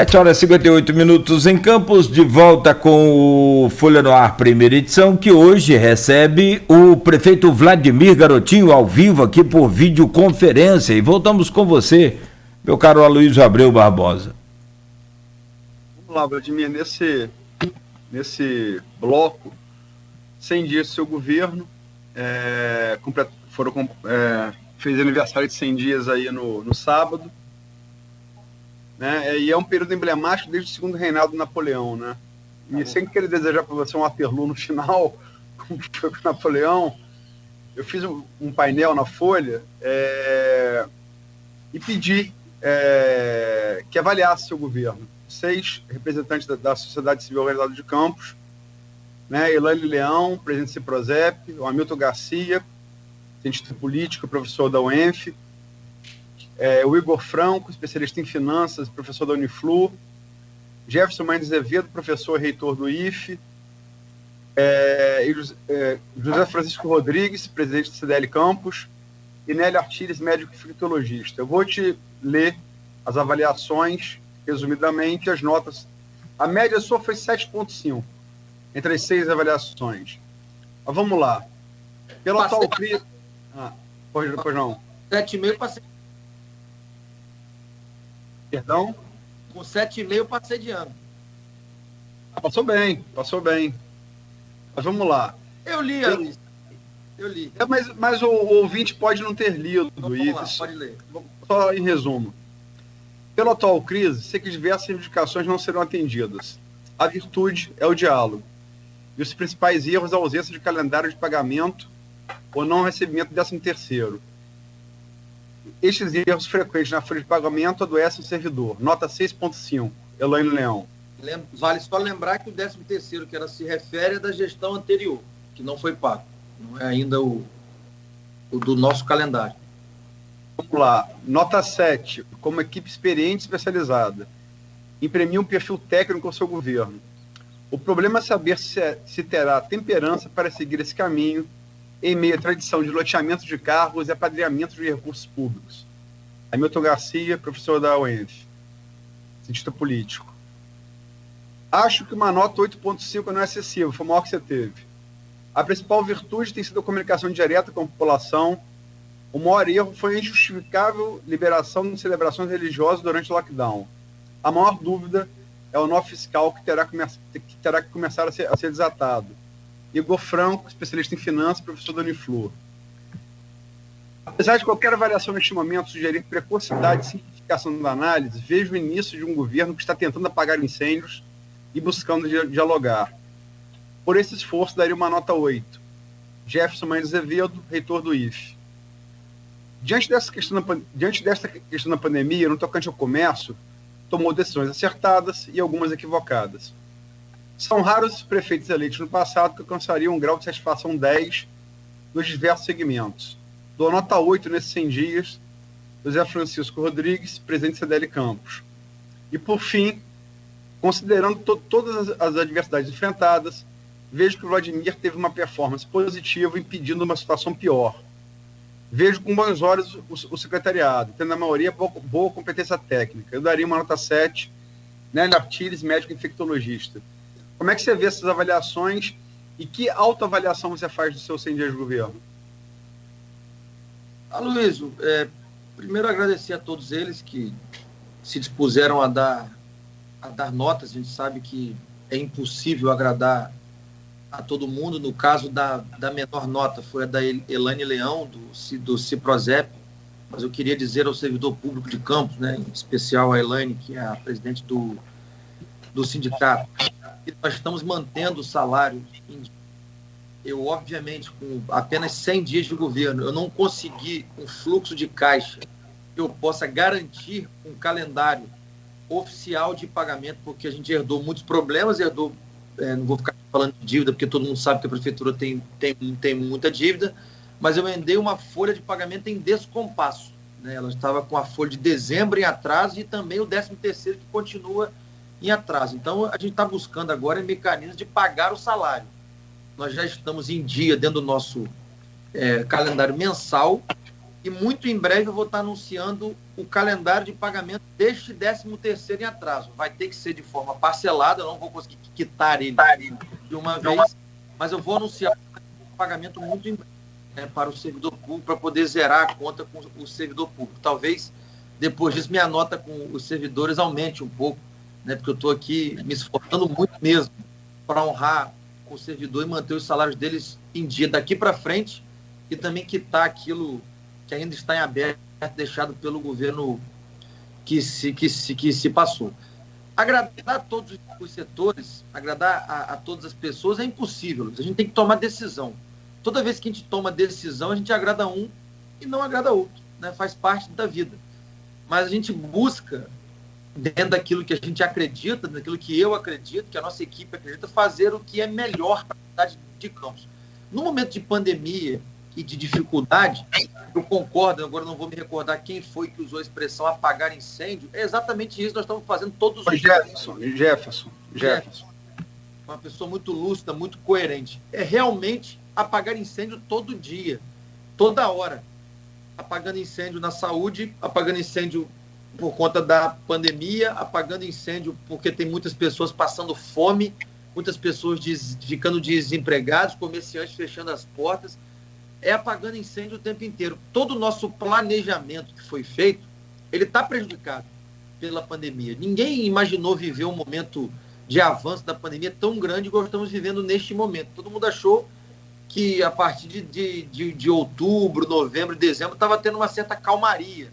7h58 em Campos, de volta com o Folha no Ar, primeira edição, que hoje recebe o prefeito Vladimir Garotinho ao vivo aqui por videoconferência. E voltamos com você, meu caro Aloysio Abreu Barbosa. Vamos lá, Vladimir, nesse bloco, 100 dias do seu governo, fez aniversário de 100 dias aí no sábado. Né? E é um período emblemático desde o segundo reinado do Napoleão, né? E sem querer desejar para você um Waterloo no final, como foi com o Napoleão, eu fiz um painel na Folha e pedi que avaliasse seu governo. 6 representantes da sociedade civil organizada de Campos, né? Elaine Leão, presidente do Ciprozep, o Hamilton Garcia, cientista político, professor da UENF, o Igor Franco, especialista em finanças, professor da Uniflu, Jefferson Mendes Azevedo, professor e reitor do IFE, José Francisco Rodrigues, presidente do CDL Campos, e Nélio Artires, médico infectologista. Eu vou te ler as avaliações, resumidamente, as notas. A média sua foi 7,5 entre as 6 avaliações. Mas vamos lá. Pela atual crise... Pois não. 7,5 passei. Perdão? Com 7,5 passei de ano. Passou bem. Mas vamos lá. Eu li, Aloysio. Eu li. Mas o ouvinte pode não ter lido isso. Pode ler. Só em resumo. Pela atual crise, sei que diversas reivindicações não serão atendidas. A virtude é o diálogo. E os principais erros, a ausência de calendário de pagamento ou não recebimento do 13º. Estes erros frequentes na folha de pagamento adoecem o servidor. Nota 6,5. Elaine Leão. Vale só lembrar que o 13º, que ela se refere, é da gestão anterior, que não foi pago. Não é ainda o do nosso calendário. Vamos lá. Nota 7. Como equipe experiente e especializada. Imprimir um perfil técnico ao seu governo. O problema é saber se terá temperança para seguir esse caminho em meio à tradição de loteamento de cargos e apadrinhamento de recursos públicos. Hamilton Garcia, professor da UENF, cientista político. Acho que uma nota 8,5 não é excessiva, foi o maior que você teve. A principal virtude tem sido a comunicação direta com a população. O maior erro foi a injustificável liberação de celebrações religiosas durante o lockdown. A maior dúvida é o nó fiscal que terá que começar a ser desatado. Igor Franco, especialista em finanças, professor da Uniflu. Apesar de qualquer avaliação neste momento sugerir precocidade e simplificação da análise, vejo o início de um governo que está tentando apagar incêndios e buscando dialogar. Por esse esforço, daria uma nota 8. Jefferson Mendes Azevedo, reitor do IFE. Diante desta questão da pandemia, no tocante ao comércio, tomou decisões acertadas e algumas equivocadas. São raros os prefeitos eleitos no passado que alcançariam um grau de satisfação 10 nos diversos segmentos. Dou nota 8 nesses 100 dias, José Francisco Rodrigues, presidente do CDL Campos. E, por fim, considerando todas as adversidades enfrentadas, vejo que o Vladimir teve uma performance positiva, impedindo uma situação pior. Vejo com bons olhos o secretariado, tendo a maioria boa competência técnica. Eu daria uma nota 7, Nélio Artires, médico infectologista. Como é que você vê essas avaliações e que autoavaliação você faz do seu 100 dias de governo? Aloysio, primeiro agradecer a todos eles que se dispuseram a dar notas. A gente sabe que é impossível agradar a todo mundo. No caso da menor nota foi a da Elaine Leão, do Ciprozep, mas eu queria dizer ao servidor público de Campos, né, em especial a Elaine, que é a presidente do sindicato, que nós estamos mantendo o salário. Eu, obviamente, com apenas 100 dias de governo, eu não consegui um fluxo de caixa que eu possa garantir um calendário oficial de pagamento, porque a gente herdou muitos problemas, não vou ficar falando de dívida, porque todo mundo sabe que a prefeitura tem muita dívida, mas eu endei uma folha de pagamento em descompasso, né? Ela estava com a folha de dezembro em atraso e também o 13º que continua em atraso. Então, a gente está buscando agora mecanismos de pagar o salário. Nós já estamos em dia dentro do nosso calendário mensal e muito em breve eu vou estar anunciando o calendário de pagamento deste 13º em atraso. Vai ter que ser de forma parcelada, eu não vou conseguir quitar ele de uma vez, mas eu vou anunciar um pagamento muito em breve, né, para o servidor público, para poder zerar a conta com o servidor público. Talvez, depois disso, minha nota com os servidores aumente um pouco, né, porque eu estou aqui me esforçando muito mesmo para honrar com o servidor e manter os salários deles em dia daqui para frente e também quitar aquilo que ainda está em aberto, deixado pelo governo que se passou. Agradar a todos os setores, agradar a todas as pessoas é impossível. A gente tem que tomar decisão. Toda vez que a gente toma decisão, a gente agrada um e não agrada outro, né? Faz parte da vida. Mas a gente busca, dentro daquilo que a gente acredita, daquilo que eu acredito, que a nossa equipe acredita, fazer o que é melhor para a cidade de Campos. No momento de pandemia e de dificuldade, eu concordo, agora não vou me recordar quem foi que usou a expressão apagar incêndio, é exatamente isso que nós estamos fazendo todos os dias. Jefferson. Uma pessoa muito lúcida, muito coerente. É realmente apagar incêndio todo dia, toda hora. Apagando incêndio na saúde, apagando incêndio por conta da pandemia, apagando incêndio porque tem muitas pessoas passando fome, muitas pessoas ficando desempregadas, comerciantes fechando as portas. É apagando incêndio o tempo inteiro. Todo o nosso planejamento que foi feito, ele está prejudicado pela pandemia. Ninguém imaginou viver um momento de avanço da pandemia tão grande como estamos vivendo neste momento. Todo mundo achou que a partir de outubro, novembro, dezembro, estava tendo uma certa calmaria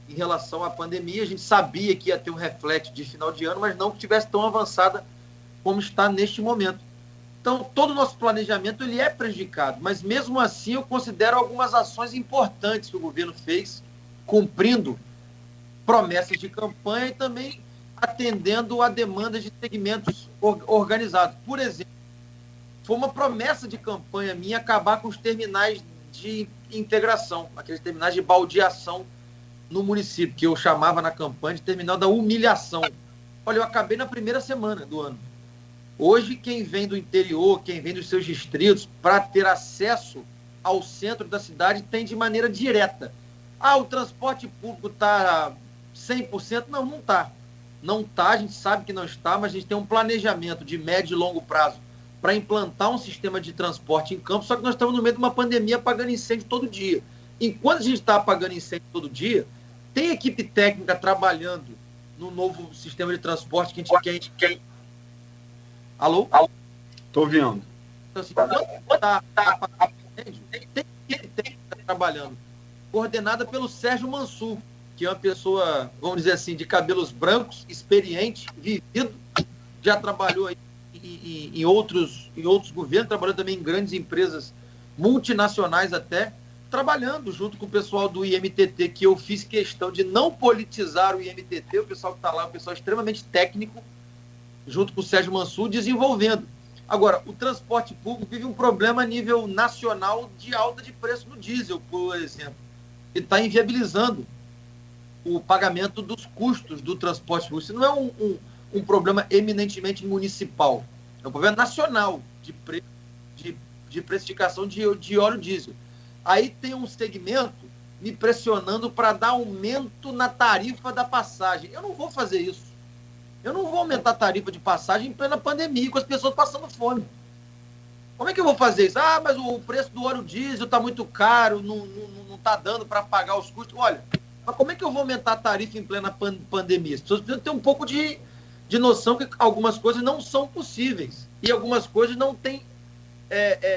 em relação à pandemia. A gente sabia que ia ter um reflexo de final de ano, mas não que tivesse tão avançada como está neste momento. Então, todo o nosso planejamento ele é prejudicado, mas mesmo assim eu considero algumas ações importantes que o governo fez, cumprindo promessas de campanha e também atendendo a demandas de segmentos organizados. Por exemplo, foi uma promessa de campanha minha acabar com os terminais de integração, aqueles terminais de baldeação no município, que eu chamava na campanha de terminal da humilhação. Olha, eu acabei na primeira semana do ano. Hoje, quem vem do interior, quem vem dos seus distritos, para ter acesso ao centro da cidade, tem de maneira direta. Ah, o transporte público está 100%? Não, não está. Não está, a gente sabe que não está, mas a gente tem um planejamento de médio e longo prazo para implantar um sistema de transporte em Campos, só que nós estamos no meio de uma pandemia apagando incêndio todo dia. Enquanto a gente está apagando incêndio todo dia, tem equipe técnica trabalhando no novo sistema de transporte que a gente quer. Alô? Estou ouvindo. Então, assim, quando está apagando incêndio, tem equipe técnica trabalhando, coordenada pelo Sérgio Mansur, que é uma pessoa, vamos dizer assim, de cabelos brancos, experiente, vivido, já trabalhou aí em outros governos, trabalhou também em grandes empresas multinacionais até, trabalhando junto com o pessoal do IMTT, que eu fiz questão de não politizar o IMTT, o pessoal que está lá, um pessoal extremamente técnico, junto com o Sérgio Mansur, desenvolvendo. Agora, o transporte público vive um problema a nível nacional de alta de preço no diesel, por exemplo, e está inviabilizando o pagamento dos custos do transporte público. Isso não é um problema eminentemente municipal, é um problema nacional de precificação de óleo diesel. Aí tem um segmento me pressionando para dar aumento na tarifa da passagem. Eu não vou fazer isso. Eu não vou aumentar a tarifa de passagem em plena pandemia, com as pessoas passando fome. Como é que eu vou fazer isso? Ah, mas o preço do óleo diesel está muito caro, não está dando para pagar os custos. Olha, mas como é que eu vou aumentar a tarifa em plena pandemia? As pessoas precisam ter um pouco de noção que algumas coisas não são possíveis e algumas coisas não têm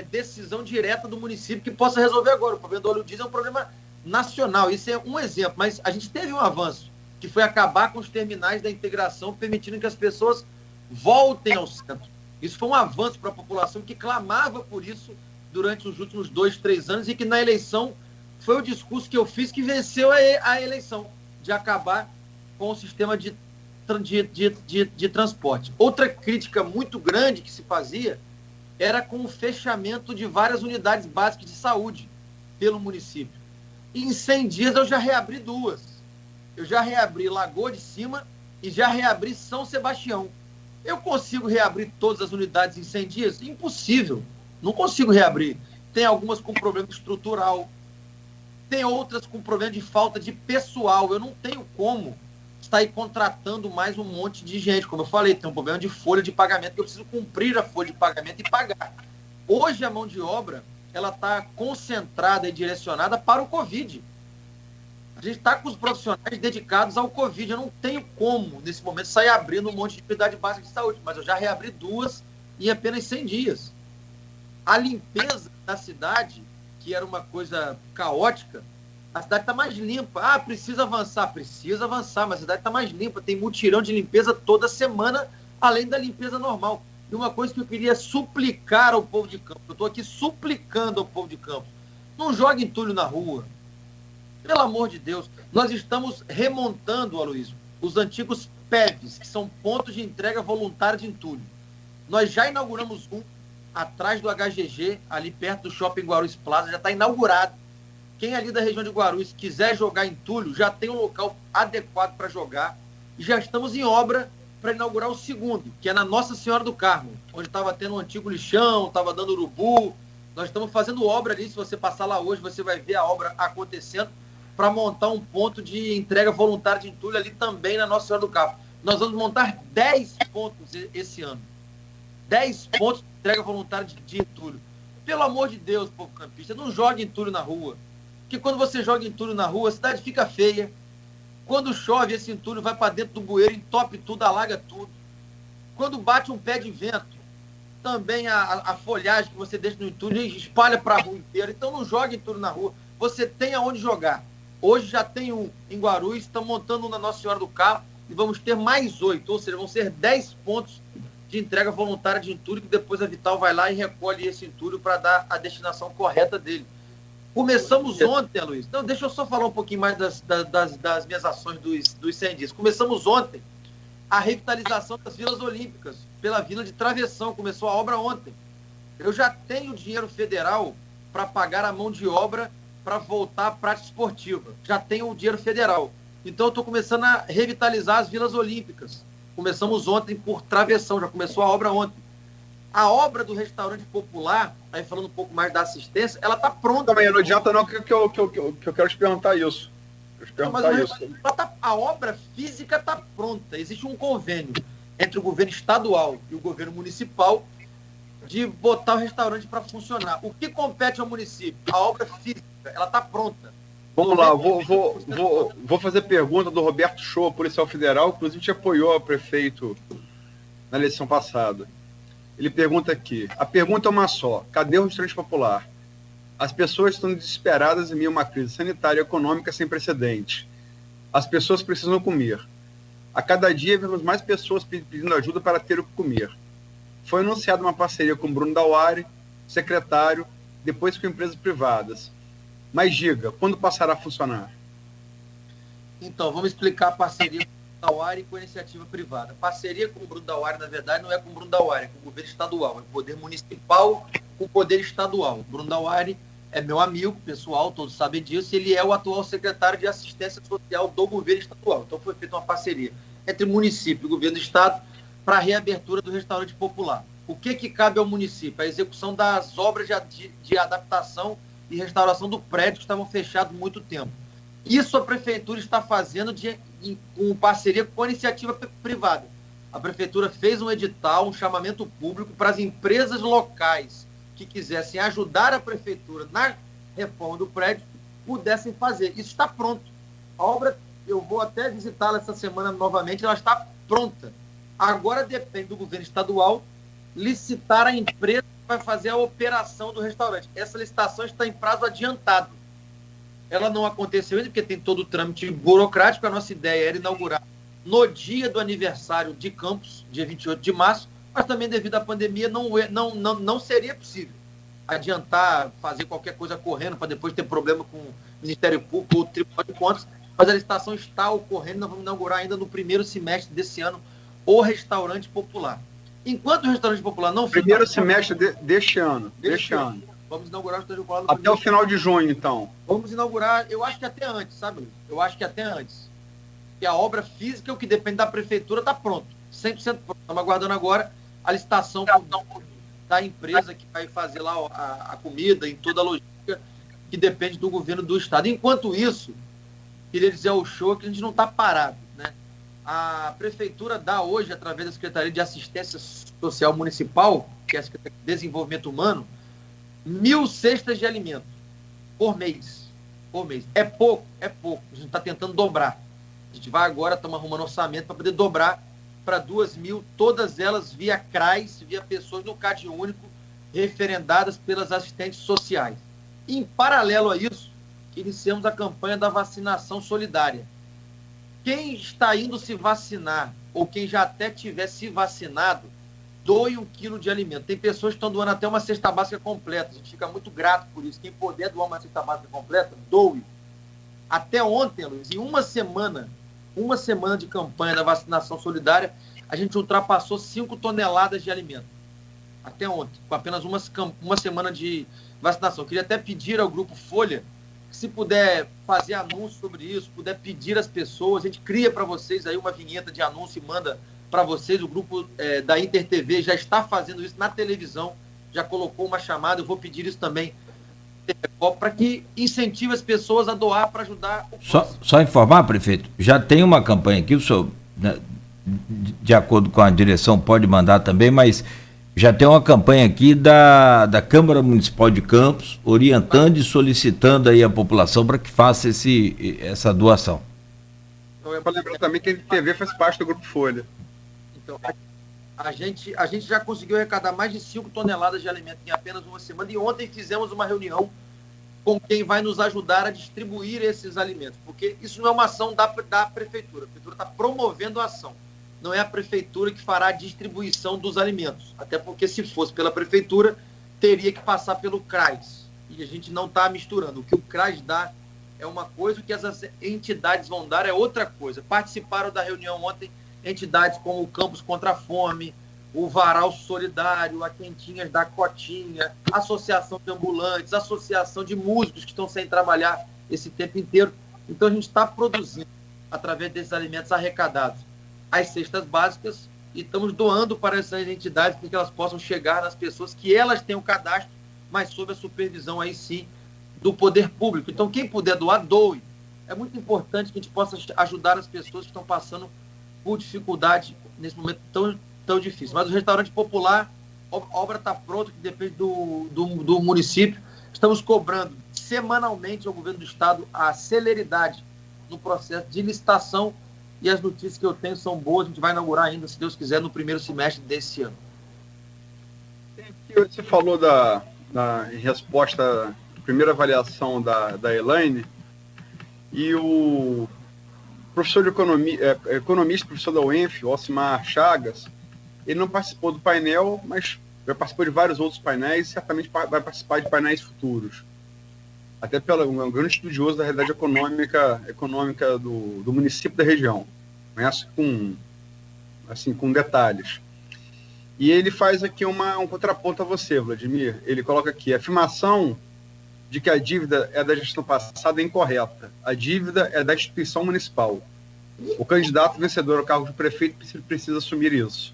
decisão direta do município que possa resolver agora. O problema do óleo diesel é um problema nacional. Isso é um exemplo, mas a gente teve um avanço, que foi acabar com os terminais da integração, permitindo que as pessoas voltem ao centro. Isso foi um avanço para a população que clamava por isso durante os últimos 2, 3 anos e que na eleição foi o discurso que eu fiz que venceu a eleição, de acabar com o sistema de transporte. Outra crítica muito grande que se fazia era com o fechamento de várias unidades básicas de saúde pelo município. E em 100 dias eu já reabri 2. Eu já reabri Lagoa de Cima e já reabri São Sebastião. Eu consigo reabrir todas as unidades em 100 dias? Impossível. Não consigo reabrir. Tem algumas com problema estrutural. Tem outras com problema de falta de pessoal. Eu não tenho como sair contratando mais um monte de gente. Como eu falei, tem um problema de folha de pagamento, que eu preciso cumprir a folha de pagamento e pagar. Hoje a mão de obra ela está concentrada e direcionada para o Covid. A gente está com os profissionais dedicados ao Covid. Eu não tenho como, nesse momento, sair abrindo um monte de unidade básica de saúde, mas eu já reabri 2 em apenas 100 dias. A limpeza da cidade, que era uma coisa caótica, a cidade está mais limpa. Ah, precisa avançar, mas a cidade está mais limpa. Tem mutirão de limpeza toda semana, além da limpeza normal. E uma coisa que eu queria suplicar ao povo de Campos, eu estou aqui suplicando ao povo de Campos, não jogue entulho na rua. Pelo amor de Deus, nós estamos remontando, Aloysio, os antigos PEVs, que são pontos de entrega voluntária de entulho. Nós já inauguramos um atrás do HGG, ali perto do Shopping Guarulhos Plaza, já está inaugurado. Quem ali da região de Guarulhos quiser jogar entulho, já tem um local adequado para jogar. E já estamos em obra para inaugurar o segundo, que é na Nossa Senhora do Carmo, onde estava tendo um antigo lixão, estava dando urubu. Nós estamos fazendo obra ali, se você passar lá hoje, você vai ver a obra acontecendo para montar um ponto de entrega voluntária de entulho ali também na Nossa Senhora do Carmo. Nós vamos montar 10 pontos esse ano. 10 pontos de entrega voluntária de entulho. Pelo amor de Deus, povo campista, não jogue entulho na rua. Porque quando você joga entulho na rua, a cidade fica feia. Quando chove, esse entulho vai para dentro do bueiro, entope tudo, alaga tudo. Quando bate um pé de vento, também a folhagem que você deixa no entulho espalha para a rua inteira. Então não jogue entulho na rua. Você tem aonde jogar. Hoje já tem um em Guarulhos, estamos montando um na Nossa Senhora do Carmo e vamos ter mais 8, ou seja, vão ser 10 pontos de entrega voluntária de entulho, que depois a Vital vai lá e recolhe esse entulho para dar a destinação correta dele. Começamos ontem, Luiz. Não, deixa eu só falar um pouquinho mais das minhas ações dos 100 dias. Começamos ontem a revitalização das vilas olímpicas, pela Vila de Travessão. Começou a obra ontem. Eu já tenho dinheiro federal para pagar a mão de obra para voltar à prática esportiva. Já tenho o dinheiro federal. Então, eu estou começando a revitalizar as vilas olímpicas. Começamos ontem por Travessão, já começou a obra ontem. A obra do restaurante popular, aí falando um pouco mais da assistência, ela está pronta. Também não adianta não que eu quero te perguntar isso. A obra física está pronta. Existe um convênio entre o governo estadual e o governo municipal de botar o restaurante para funcionar. O que compete ao município? A obra física, ela está pronta. Vamos lá, vou fazer pergunta do Roberto Shoa, policial federal, inclusive te apoiou o prefeito na eleição passada. Ele pergunta aqui, a pergunta é uma só, cadê o restaurante popular? As pessoas estão desesperadas em meio a uma crise sanitária e econômica sem precedentes. As pessoas precisam comer. A cada dia vemos mais pessoas pedindo ajuda para ter o que comer. Foi anunciada uma parceria com Bruno Dauari, secretário, depois com empresas privadas. Mas diga, quando passará a funcionar? Então, vamos explicar a parceria com o Bruno Dauari e com a iniciativa privada. A parceria com o Bruno Dauari, na verdade, não é com o Bruno Dauari, é com o governo estadual. É o poder municipal com o poder estadual. O Bruno Dauari é meu amigo pessoal, todos sabem disso, e ele é o atual secretário de assistência social do governo estadual. Então, foi feita uma parceria entre município e governo do estado para a reabertura do restaurante popular. O que cabe ao município? A execução das obras de adaptação e restauração do prédio que estavam fechados há muito tempo. Isso a prefeitura está fazendo com parceria com a iniciativa privada. A prefeitura fez um edital, um chamamento público para as empresas locais que quisessem ajudar a prefeitura na reforma do prédio, pudessem fazer. Isso está pronto. A obra, eu vou até visitá-la essa semana novamente, ela está pronta. Agora depende do governo estadual licitar a empresa que vai fazer a operação do restaurante. Essa licitação está em prazo adiantado. Ela não aconteceu ainda porque tem todo o trâmite burocrático. A nossa ideia era inaugurar no dia do aniversário de Campos, dia 28 de março, mas também devido à pandemia não seria possível adiantar, fazer qualquer coisa correndo para depois ter problema com o Ministério Público ou o Tribunal de Contas, mas a licitação está ocorrendo. Nós vamos inaugurar ainda no primeiro semestre desse ano o restaurante popular. Enquanto o restaurante popular não fica... Primeiro semestre deste ano. Vamos inaugurar o restaurante popular até o final de junho, então. Vamos inaugurar, eu acho que até antes, sabe? Eu acho que até antes. E a obra física, o que depende da prefeitura, está pronto. 100% pronto. Estamos aguardando agora a licitação da empresa que vai fazer lá a comida, em toda a logística. que depende do governo do Estado. Enquanto isso, queria dizer ao show que a gente não está parado, né? A Prefeitura dá hoje, através da Secretaria de Assistência Social Municipal, que é a Secretaria de Desenvolvimento Humano, 1.000 cestas de alimento por mês. Por mês. É pouco, é pouco. A gente está tentando dobrar. A gente vai agora, estamos arrumando orçamento para poder dobrar para 2.000, todas elas via CRAS, via pessoas no CAD único, referendadas pelas assistentes sociais. Em paralelo a isso, iniciamos a campanha da vacinação solidária. Quem está indo se vacinar, ou quem já até tiver se vacinado, doe 1 quilo de alimento. Tem pessoas que estão doando até uma cesta básica completa. A gente fica muito grato por isso. Quem puder doar uma cesta básica completa, doe. Até ontem, Luiz, em uma semana de campanha da vacinação solidária, a gente ultrapassou 5 toneladas de alimento. Até ontem, com apenas uma semana de vacinação. Queria até pedir ao Grupo Folha, que se puder fazer anúncio sobre isso, puder pedir às pessoas, a gente cria para vocês aí uma vinheta de anúncio e manda para vocês. O grupo da Inter TV já está fazendo isso na televisão, já colocou uma chamada, eu vou pedir isso também para que incentive as pessoas a doar para ajudar o só informar, prefeito, já tem uma campanha aqui, o senhor, né, de acordo com a direção, pode mandar também, mas já tem uma campanha aqui da Câmara Municipal de Campos, orientando e solicitando aí a população para que faça essa doação. Então, é para lembrar também que a TV faz parte do Grupo Folha. Então, a gente já conseguiu arrecadar mais de 5 toneladas de alimento em apenas uma semana, e ontem fizemos uma reunião com quem vai nos ajudar a distribuir esses alimentos, porque isso não é uma ação da Prefeitura. A Prefeitura está promovendo a ação. Não é a Prefeitura que fará a distribuição dos alimentos, até porque se fosse pela Prefeitura, teria que passar pelo CRAS, e a gente não está misturando. O que o CRAS dá é uma coisa, o que as entidades vão dar é outra coisa. Participaram da reunião ontem entidades como o Campus Contra a Fome, o Varal Solidário, a Quentinhas da Cotinha, a Associação de Ambulantes, a Associação de Músicos que estão sem trabalhar esse tempo inteiro. Então a gente está produzindo, através desses alimentos arrecadados, as cestas básicas, e estamos doando para essas entidades para que elas possam chegar nas pessoas que elas têm o cadastro, mas sob a supervisão aí sim do poder público. Então quem puder doar, doe. É muito importante que a gente possa ajudar as pessoas que estão passando por dificuldade nesse momento tão difícil. Mas o restaurante popular, a obra está pronta, que depende do município. Estamos cobrando semanalmente ao governo do estado a celeridade no processo de licitação, e as notícias que eu tenho são boas. A gente vai inaugurar ainda, se Deus quiser, no primeiro semestre desse ano. Você falou em resposta à primeira avaliação da Elaine, e o professor de economista, professor da UENF, Alcimar Chagas, ele não participou do painel, mas já participou de vários outros painéis e certamente vai participar de painéis futuros. Até um grande estudioso da realidade econômica do município da região. Conhece com detalhes. E ele faz aqui um contraponto a você, Vladimir. Ele coloca aqui: a afirmação de que a dívida é da gestão passada é incorreta. A dívida é da instituição municipal. O candidato vencedor ao cargo de prefeito precisa assumir isso.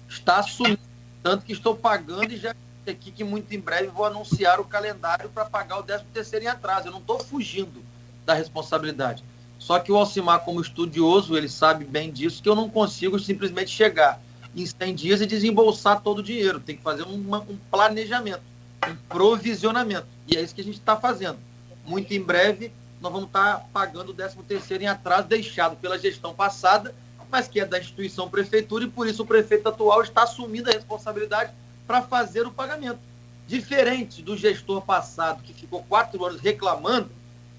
Está assumindo, tanto que estou pagando, e já aqui que muito em breve vou anunciar o calendário para pagar o 13º em atraso. Eu não estou fugindo da responsabilidade. Só que o Alcimar, como estudioso, ele sabe bem disso, que eu não consigo simplesmente chegar em 100 dias e desembolsar todo o dinheiro. Tem que fazer um planejamento, um provisionamento. E é isso que a gente está fazendo. Muito em breve, nós vamos estar pagando o 13º em atraso, deixado pela gestão passada, mas que é da instituição prefeitura, e por isso o prefeito atual está assumindo a responsabilidade para fazer o pagamento. Diferente do gestor passado, que ficou 4 anos reclamando,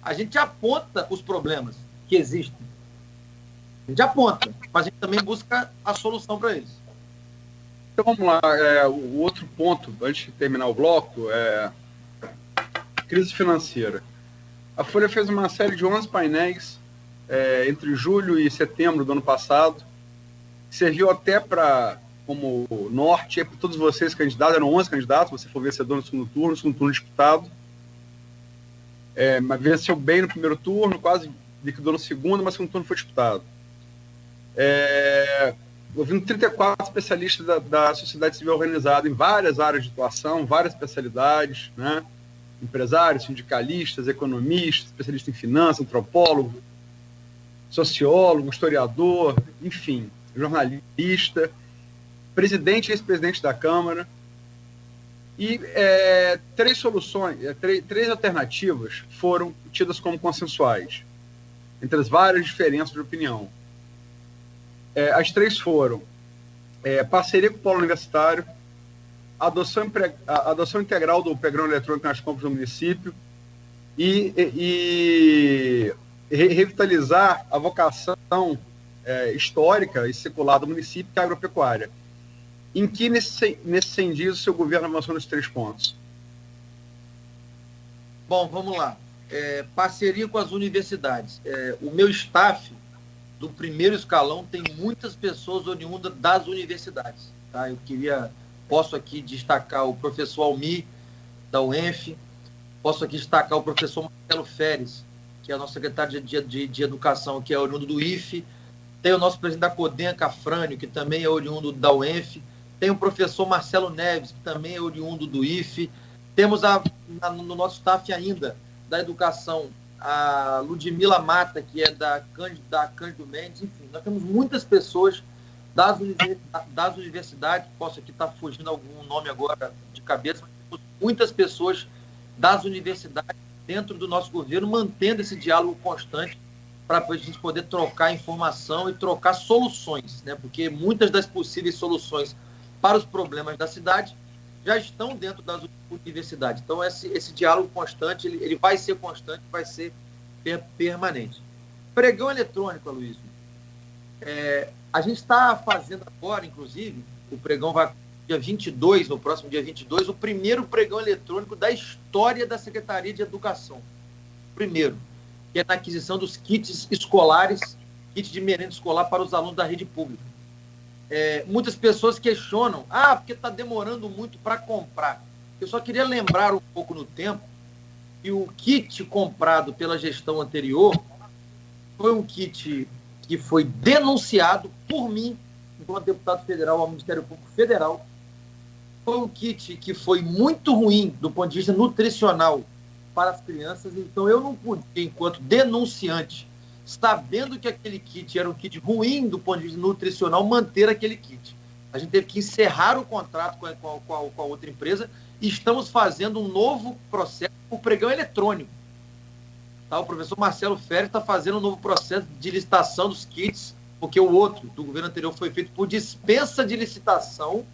a gente aponta os problemas que existem. A gente aponta, mas a gente também busca a solução para eles. Então vamos lá, o outro ponto, antes de terminar o bloco, é crise financeira. A Folha fez uma série de 11 painéis entre julho e setembro do ano passado, que serviu até como norte, para todos vocês candidatos, eram 11 candidatos, você foi vencedor no segundo turno disputado, mas venceu bem no primeiro turno, quase liquidou no segundo, mas o segundo turno foi disputado. Ouvindo 34 especialistas da sociedade civil organizada em várias áreas de atuação, várias especialidades, né? empresários, sindicalistas, economistas, especialistas em finanças, antropólogo, sociólogo, historiador, enfim, jornalista, presidente e ex-presidente da Câmara. E três soluções, três alternativas foram tidas como consensuais, entre as várias diferenças de opinião. As três foram parceria com o polo universitário, adoção integral do pregão eletrônico nas compras do município e revitalizar a vocação histórica e secular do município, que é a agropecuária. Em que, nesse sentido, o seu governo avançou nos 3 pontos? Bom, vamos lá. Parceria com as universidades. O meu staff do primeiro escalão tem muitas pessoas oriundas das universidades. Tá? Posso aqui destacar o professor Almir, da UENF, posso aqui destacar o professor Marcelo Feres, que é o nosso secretário de Educação, que é oriundo do IFE, tem o nosso presidente da CODEM, Cafrânio, que também é oriundo da UENF, tem o professor Marcelo Neves, que também é oriundo do IFE, temos no nosso staff ainda, da Educação, a Ludmila Mata, que é da Cândido Mendes, enfim, nós temos muitas pessoas das universidades, posso aqui estar fugindo algum nome agora de cabeça, mas temos muitas pessoas das universidades dentro do nosso governo, mantendo esse diálogo constante para a gente poder trocar informação e trocar soluções, né? Porque muitas das possíveis soluções para os problemas da cidade já estão dentro das universidades. Então, esse diálogo constante, ele vai ser constante, vai ser permanente. Pregão eletrônico, Aloysio. A gente está fazendo agora, inclusive, o pregão vai dia 22, no próximo dia 22, o primeiro pregão eletrônico da história da Secretaria de Educação. Primeiro, que é na aquisição dos kits escolares, kits de merenda escolar para os alunos da rede pública. Muitas pessoas questionam, porque está demorando muito para comprar. Eu só queria lembrar um pouco no tempo que o kit comprado pela gestão anterior foi um kit que foi denunciado por mim, enquanto deputado federal ao Ministério Público Federal. Foi um kit que foi muito ruim do ponto de vista nutricional para as crianças, então eu não podia, enquanto denunciante, sabendo que aquele kit era um kit ruim do ponto de vista nutricional, manter aquele kit. A gente teve que encerrar o contrato com a outra empresa e estamos fazendo um novo processo, o pregão eletrônico. Tá? O professor Marcelo Feres está fazendo um novo processo de licitação dos kits, porque o outro, do governo anterior, foi feito por dispensa de licitação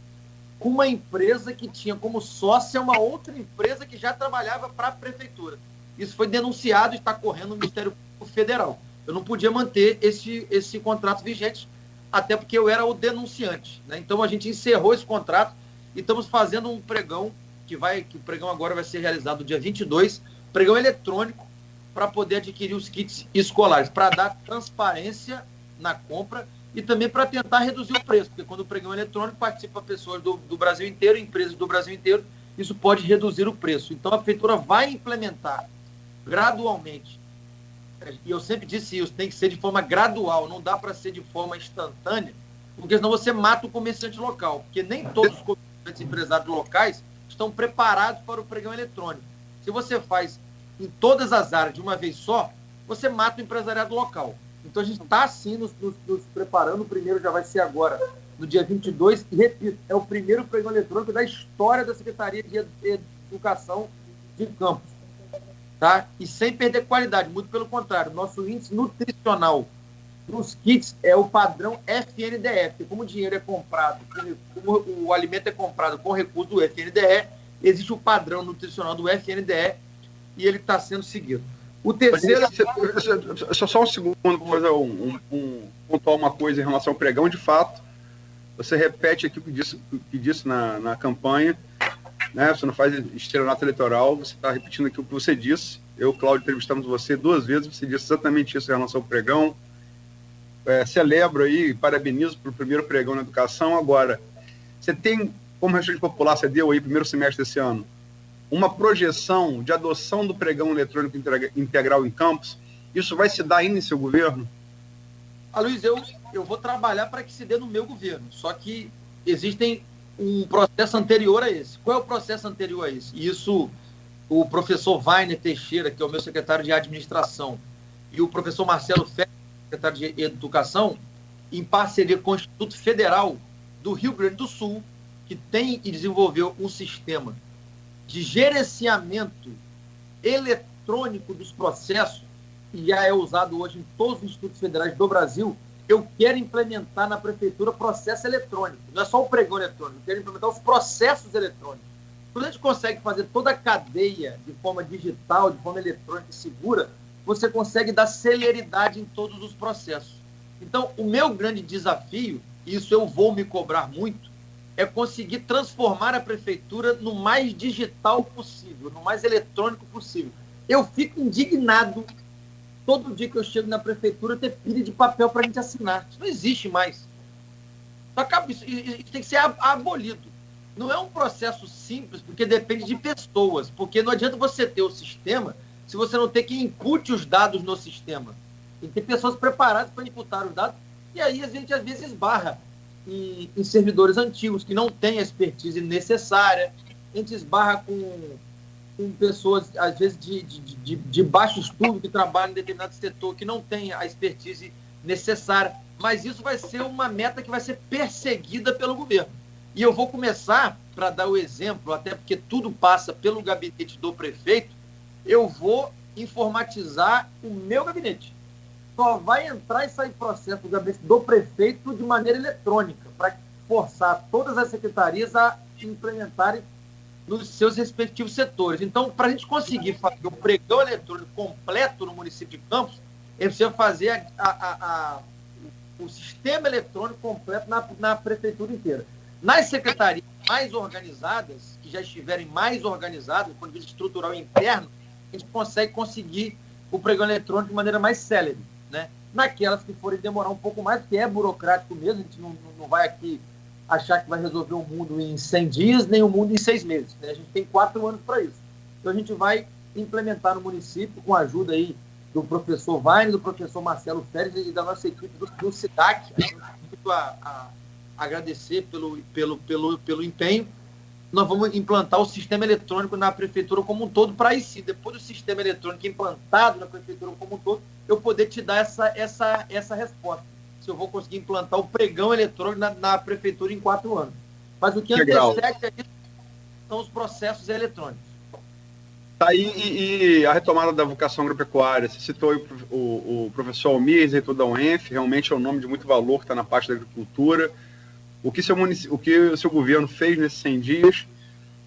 com uma empresa que tinha como sócia uma outra empresa que já trabalhava para a prefeitura. Isso foi denunciado e está correndo no Ministério Público Federal. Eu não podia manter esse contrato vigente, até porque eu era o denunciante, né? Então a gente encerrou esse contrato e estamos fazendo um pregão, que o pregão agora vai ser realizado no dia 22, pregão eletrônico, para poder adquirir os kits escolares, para dar transparência na compra e também para tentar reduzir o preço, porque quando o pregão eletrônico participa pessoas do Brasil inteiro, empresas do Brasil inteiro, isso pode reduzir o preço. Então a prefeitura vai implementar gradualmente, e eu sempre disse isso, tem que ser de forma gradual, não dá para ser de forma instantânea, porque senão você mata o comerciante local, porque nem todos os comerciantes e empresários locais estão preparados para o pregão eletrônico. Se você faz em todas as áreas de uma vez só, você mata o empresariado local. Então a gente está assim nos preparando. O primeiro já vai ser agora, no dia 22, e repito, é o primeiro pregão eletrônico da história da Secretaria de Educação de Campos. Tá? E sem perder qualidade, muito pelo contrário, nosso índice nutricional nos kits é o padrão FNDE, porque como o dinheiro é comprado, como o alimento é comprado com recurso do FNDE, existe o padrão nutricional do FNDE e ele está sendo seguido. O terceiro... Só um segundo para fazer pontuar uma coisa em relação ao pregão. De fato, você repete aqui o que disse na campanha, né? Você não faz estelionato eleitoral, você está repetindo aqui o que você disse. Eu, Cláudio, entrevistamos você 2 vezes, você disse exatamente isso em relação ao pregão. Celebro aí, parabenizo pelo primeiro pregão na educação. Agora, você tem, como restante popular, você deu aí primeiro semestre desse ano, uma projeção de adoção do pregão eletrônico integral em Campos? Isso vai se dar ainda em seu governo? Aloysio, eu vou trabalhar para que se dê no meu governo, só que existem um processo anterior a esse. Qual é o processo anterior a esse? Isso o professor Wagner Teixeira, que é o meu secretário de administração, e o professor Marcelo Ferreira, secretário de educação, em parceria com o Instituto Federal do Rio Grande do Sul, que tem e desenvolveu um sistema de gerenciamento eletrônico dos processos, que já é usado hoje em todos os institutos federais do Brasil. Eu quero implementar na prefeitura processo eletrônico. Não é só o pregão eletrônico, eu quero implementar os processos eletrônicos. Quando a gente consegue fazer toda a cadeia de forma digital, de forma eletrônica e segura, você consegue dar celeridade em todos os processos. Então, o meu grande desafio, e isso eu vou me cobrar muito, é conseguir transformar a prefeitura no mais digital possível, no mais eletrônico possível. Eu fico indignado todo dia que eu chego na prefeitura ter pilha de papel para a gente assinar. Isso não existe mais. Isso tem que ser abolido. Não é um processo simples, porque depende de pessoas. Porque não adianta você ter o sistema se você não tem quem incute os dados no sistema. Tem que ter pessoas preparadas para imputar os dados. E aí a gente, às vezes, esbarra em servidores antigos que não têm a expertise necessária. A gente esbarra com pessoas, às vezes, de baixo estudo, que trabalham em determinado setor, que não têm a expertise necessária. Mas isso vai ser uma meta que vai ser perseguida pelo governo. E eu vou começar, para dar o exemplo, até porque tudo passa pelo gabinete do prefeito, eu vou informatizar o meu gabinete. Só vai entrar e sair processo do gabinete do prefeito de maneira eletrônica, para forçar todas as secretarias a implementarem nos seus respectivos setores. Então, para a gente conseguir fazer o pregão eletrônico completo no município de Campos, é preciso fazer o sistema eletrônico completo na prefeitura inteira. Nas secretarias mais organizadas, que já estiverem mais organizadas, do ponto de vista estrutural e interno, a gente conseguir o pregão eletrônico de maneira mais célere, né? Naquelas que forem demorar um pouco mais, porque é burocrático mesmo, a gente não vai aqui achar que vai resolver o mundo em 100 dias, nem o mundo em 6 meses, né? A gente tem 4 anos para isso. Então a gente vai implementar no município, com a ajuda aí do professor Wagner, do professor Marcelo Férez e da nossa equipe do SIDAC, muito a agradecer pelo empenho. Nós vamos implantar o sistema eletrônico na prefeitura como um todo, para aí sim, depois do sistema eletrônico implantado na prefeitura como um todo, eu poder te dar essa resposta. Se eu vou conseguir implantar o pregão eletrônico na prefeitura em 4 anos. Mas o que antecede são os processos eletrônicos. Tá aí, e a retomada da vocação agropecuária, você citou o professor Almir, reitor da UENF, realmente é um nome de muito valor que está na parte da agricultura. O que o seu governo fez nesses 100 dias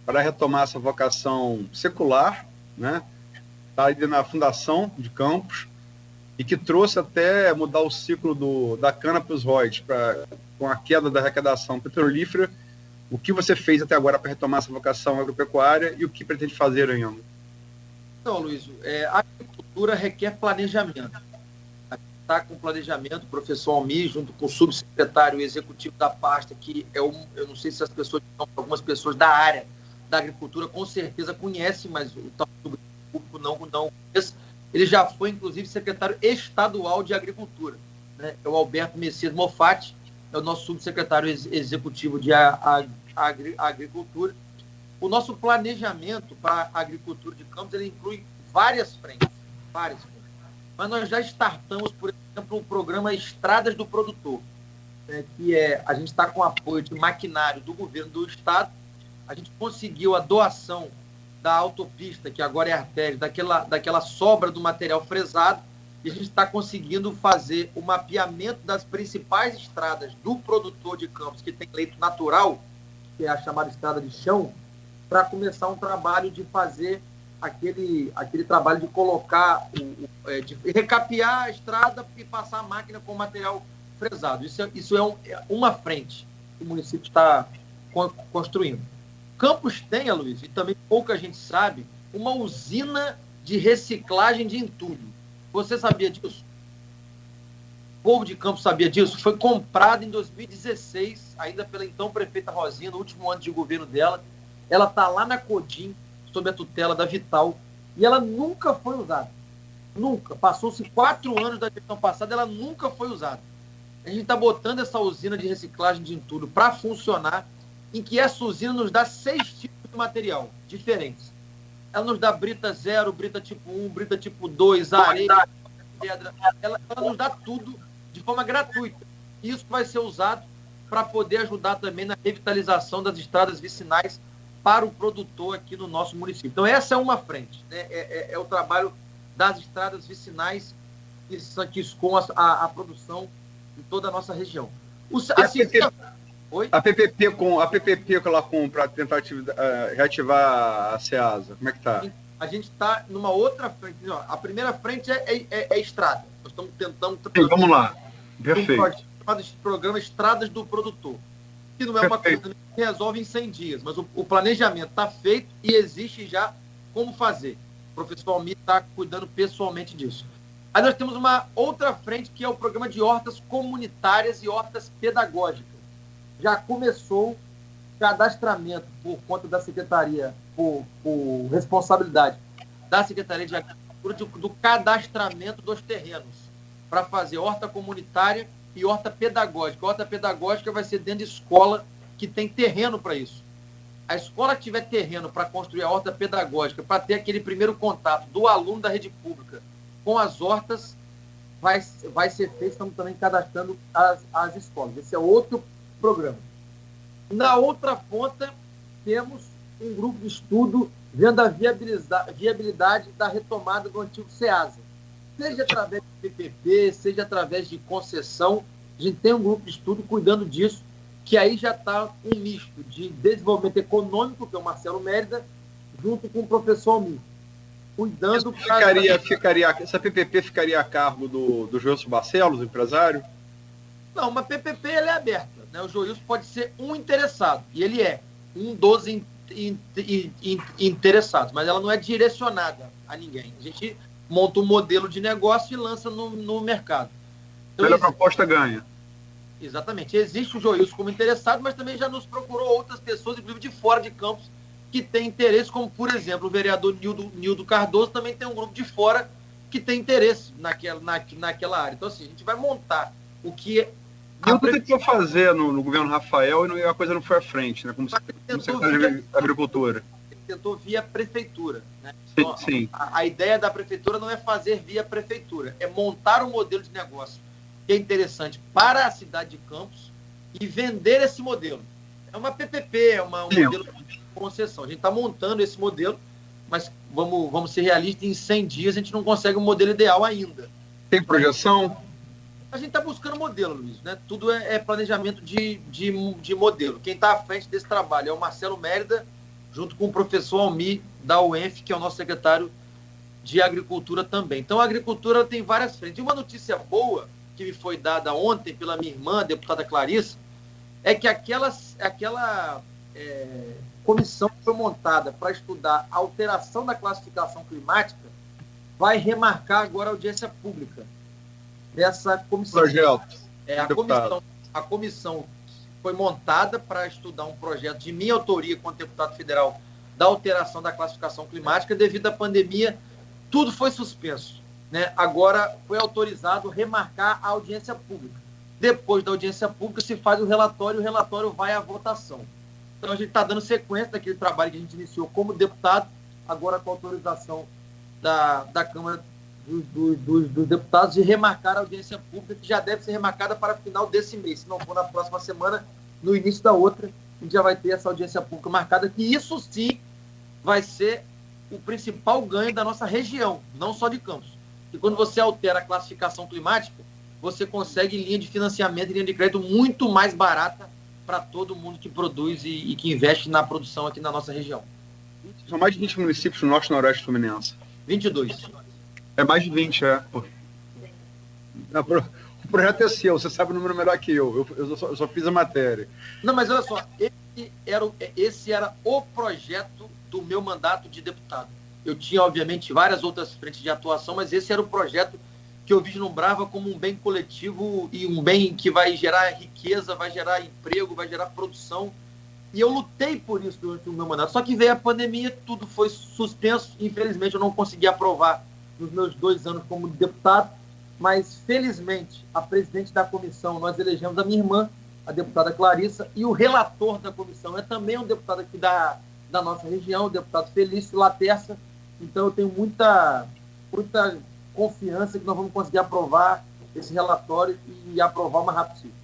para retomar essa vocação secular, né? Está aí na fundação de Campos, e que trouxe até mudar o ciclo da cana para os royalties, com a queda da arrecadação petrolífera. O que você fez até agora para retomar essa vocação agropecuária e o que pretende fazer ainda? Então, Luiz, a agricultura requer planejamento. Está com planejamento, o professor Almir, junto com o subsecretário executivo da pasta, que eu não sei se algumas pessoas da área da agricultura com certeza conhecem, mas o público não conhece. Ele já foi, inclusive, secretário estadual de agricultura, né? É o Alberto Messias Mofatti, é o nosso subsecretário executivo de agricultura. O nosso planejamento para a agricultura de Campos, ele inclui várias frentes. Mas nós já startamos, por exemplo, o programa Estradas do Produtor, né, que a gente está com apoio de maquinário do governo do estado. A gente conseguiu a doação da autopista, que agora é artéria, daquela sobra do material fresado, e a gente está conseguindo fazer o mapeamento das principais estradas do produtor de Campos, que tem leito natural, que é a chamada estrada de chão, para começar um trabalho de fazer aquele trabalho de colocar, de recapear a estrada e passar a máquina com material fresado. Isso é uma frente que o município está construindo. Campos tem, Luiz, e também pouca gente sabe, uma usina de reciclagem de entulho. Você sabia disso? O povo de Campos sabia disso? Foi comprado em 2016, ainda pela então prefeita Rosinha, no último ano de governo dela. Ela está lá na Codim, sob a tutela da Vital, e ela nunca foi usada. Nunca. Passou-se 4 anos da gestão passada, ela nunca foi usada. A gente está botando essa usina de reciclagem de entulho para funcionar, em que essa usina nos dá 6 tipos de material diferentes. ela nos dá brita 0, brita tipo 1, brita tipo 2, areia, pedra. Ela nos dá tudo de forma gratuita. Isso vai ser usado para poder ajudar também na revitalização das estradas vicinais para o produtor aqui no nosso município. Então, essa é uma frente, né? É o trabalho das estradas vicinais que escoam a produção em toda a nossa região. A PPP que ela compra para tentar reativar a SEASA, como é que está? A gente está numa outra frente. A primeira frente é estrada. Nós estamos tentando... Sim, vamos lá. Perfeito. Um programa Estradas do Produtor, que não é uma coisa que resolve em 100 dias, mas o planejamento está feito e existe já como fazer. O professor Almir está cuidando pessoalmente disso. Aí nós temos uma outra frente, que é o programa de hortas comunitárias e hortas pedagógicas. Já começou o cadastramento por conta da Secretaria, por responsabilidade da Secretaria de Agricultura, do cadastramento dos terrenos para fazer horta comunitária e horta pedagógica. A horta pedagógica vai ser dentro de escola que tem terreno para isso. A escola que tiver terreno para construir a horta pedagógica, para ter aquele primeiro contato do aluno da rede pública com as hortas, vai ser feito. Estamos também cadastrando as escolas. Esse é outro programa. Na outra ponta, temos um grupo de estudo vendo a viabilidade da retomada do antigo SEASA. Seja através de PPP, seja através de concessão, a gente tem um grupo de estudo cuidando disso, que aí já está um misto de desenvolvimento econômico, que é o Marcelo Mérida, junto com o professor Almir. Cuidando... Essa PPP ficaria a cargo do Joilson Barcelos, empresário? Não, uma PPP ela é aberta, né? O Joilson pode ser um interessado, e ele é um dos interessados, mas ela não é direcionada a ninguém. A gente monta um modelo de negócio e lança no mercado. Então, pela proposta ganha. Exatamente. Existe o Joilson como interessado, mas também já nos procurou outras pessoas, inclusive de fora de Campos, que têm interesse, como, por exemplo, o vereador Nildo Cardoso também tem um grupo de fora que tem interesse naquela área. Então, assim, a gente vai montar o que é... Nildo tentou fazer no governo Rafael e a coisa não foi à frente, né? Como secretário de Agricultura. Ele tentou via prefeitura, né? Então, sim. A ideia da prefeitura não é fazer via prefeitura, é montar um modelo de negócio que é interessante para a cidade de Campos e vender esse modelo. É uma PPP, é um modelo de concessão. A gente está montando esse modelo, mas vamos ser realistas, em 100 dias a gente não consegue um modelo ideal ainda. Tem projeção? A gente está buscando modelo, Luiz, né? Tudo é planejamento de modelo. Quem está à frente desse trabalho é o Marcelo Mérida, junto com o professor Almir, da UENF, que é o nosso secretário de Agricultura também. Então, a agricultura tem várias frentes. E uma notícia boa que me foi dada ontem pela minha irmã, a deputada Clarissa, é que aquela comissão que foi montada para estudar a alteração da classificação climática vai remarcar agora a audiência pública dessa comissão. Projeto. A comissão foi montada para estudar um projeto de minha autoria como deputado federal da alteração da classificação climática. Devido à pandemia, tudo foi suspenso, né? Agora foi autorizado remarcar a audiência pública. Depois da audiência pública se faz o relatório, e o relatório vai à votação. Então a gente está dando sequência daquele trabalho que a gente iniciou como deputado, agora com a autorização da Câmara dos Deputados, de remarcar a audiência pública, que já deve ser remarcada para o final desse mês. Se não for na próxima semana, no início da outra, a gente já vai ter essa audiência pública marcada, que isso sim vai ser o principal ganho da nossa região, não só de Campos. E quando você altera a classificação climática, você consegue linha de financiamento e linha de crédito muito mais barata para todo mundo que produz e que investe na produção aqui na nossa região. São mais de 20 municípios no norte e noroeste fluminense. 22. É mais de 20, é. O projeto é seu, você sabe o número melhor que eu. Eu só fiz a matéria. Não, mas olha só, esse era o projeto do meu mandato de deputado. Eu tinha, obviamente, várias outras frentes de atuação, mas esse era o projeto que eu vislumbrava como um bem coletivo e um bem que vai gerar riqueza, vai gerar emprego, vai gerar produção. E eu lutei por isso durante o meu mandato. Só que veio a pandemia, tudo foi suspenso. Infelizmente, eu não consegui aprovar nos meus 2 anos como deputado, mas, felizmente, a presidente da comissão, nós elegemos a minha irmã, a deputada Clarissa, e o relator da comissão é também um deputado aqui da nossa região, o deputado Felício Laterça. Então, eu tenho muita confiança que nós vamos conseguir aprovar esse relatório e aprovar o mais rápido possível.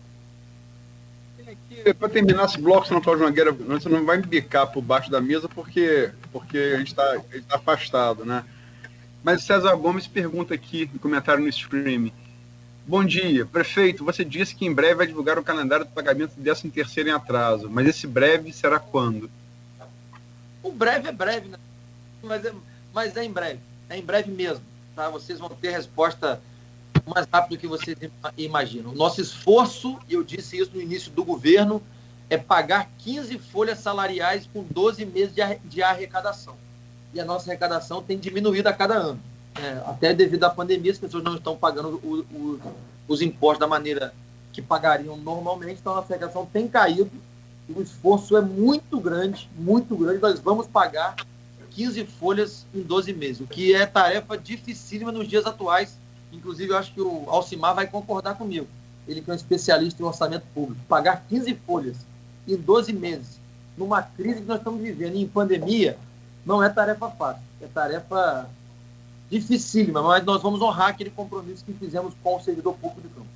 Para terminar esse bloco, senão, Cláudio Nogueira, você não vai me bicar por baixo da mesa porque a gente está afastado, né? Mas César Gomes pergunta aqui no comentário no stream. Bom dia, prefeito, você disse que em breve vai divulgar o calendário do pagamento do 13º em atraso, mas esse breve será quando? O breve é breve, né? Mas é em breve mesmo, tá? Vocês vão ter resposta o mais rápido que vocês imaginam. Nosso esforço, e eu disse isso no início do governo, é pagar 15 folhas salariais com 12 meses de arrecadação. E a nossa arrecadação tem diminuído a cada ano. Até devido à pandemia, as pessoas não estão pagando os impostos da maneira que pagariam normalmente, então a nossa arrecadação tem caído, e o esforço é muito grande, nós vamos pagar 15 folhas em 12 meses, o que é tarefa dificílima nos dias atuais. Inclusive, eu acho que o Alcimar vai concordar comigo. Ele que é um especialista em orçamento público. Pagar 15 folhas em 12 meses, numa crise que nós estamos vivendo, em pandemia, não é tarefa fácil. É tarefa dificílima, mas nós vamos honrar aquele compromisso que fizemos com o servidor público de campo.